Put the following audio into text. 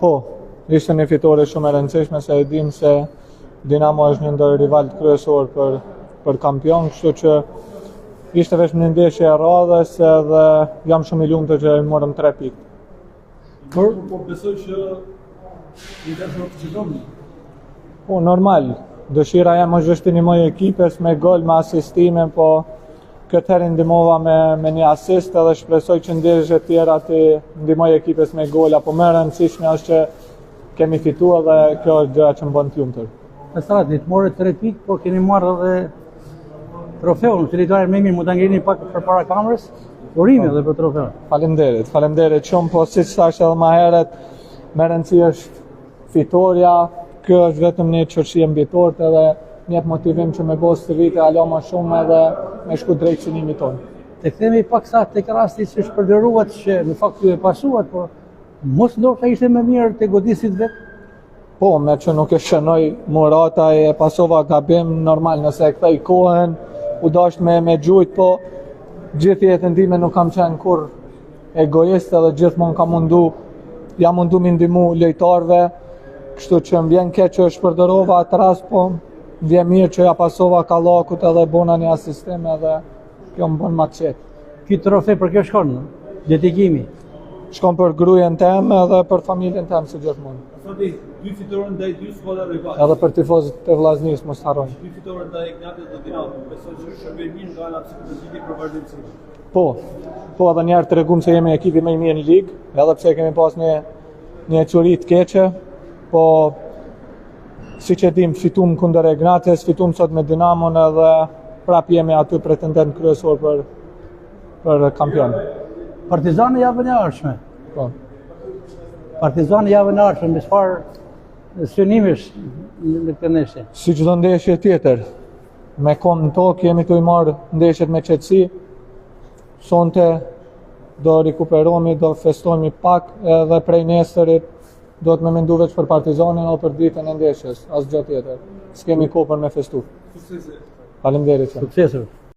Po, ishte një fitore shumë e rëndësishme se e dim se Dinamo është një ndër rivalët kryesor për kampion, kështu që ishte vetëm një ndeshje e radhës dhe jam shumë i lumtur që morëm 3 pikë. Po besoj që Inter do të fitoni. Po, normal. Dëshira jam është shtinimoj ekipes me gol, me asistime, po këtë herë ndihmova me një asist edhe shpresoj që ndeshjet tjera të ndihmoj ekipes me gol, apo më e rëndësishme është që kemi fituar dhe kjo është gjëja që më bën të lumtur. Në stradë, të morët 3 pikë, por keni marrë edhe trofeun, fituar më mirë, mund ta ngrini pak përpara kamerës, urime edhe për trofeun. Faleminderit shumë, po siç thash edhe më herët, më rëndësi është fitoria, kjo është vetëm një çështje mbitorë edhe një motivim që me bos të vite alo më shumë edhe me shku drejt synimit tonë. Të kthehemi pak sa tek rasti që shpërnderuat që në fakt ju e pasuat, por mos ndoshta ishte më mirë të godisit vetë. Po, me që nuk e shënoj Murata e pasova gabim normal, nëse e kthej kohën, u dasht me gjujt, po gjithë jetën time nuk kam qenë kur egoist edhe gjithmonë jam mundu mi ndihmu lojtarëve, kështu që më vjen keq që shpërderova atë rast, po vjen mirë që ja pasova Kallakut edhe bona një asistim edhe kjo më bën më të qetë. Ky trofe për kjo shkon, dedikimi. Shkon për gruajen time edhe për familjen time si gjithmonë. Soti 2 fitore ndaj 2 skuadra rivale. Edhe për tifozët të Vllaznisë mos harrojnë. 2 fitore ndaj Ignatit dhe Dinamo. Besoj që shërbej mirë nga ana psikologike për vazhdimsinë. Po edhe një herë tregum se jemi ekipi më i mirë në ligë, edhe pse kemi pas një çuri të keqe, po siç e dim fitum kundër Ignates, fitum sot me Dinamon edhe prap jemi aty pretendent kryesor për kampion. Partizani javën e ardhshme. Po. Partizani javën e ardhshme, me çfarë synimesh në këtë ndeshje? Si çdo ndeshje tjetër, me kom në tokë jemi të i marrë ndeshjet me qetësi. Sonte do rikuperohemi, do festojmë pak edhe prej nesërit do të më mendu veç për Partizanin o për ditën e ndeshjes, asgjë tjetër. S'kemi kohë për me festu. Suksese. Faleminderit. Suksese.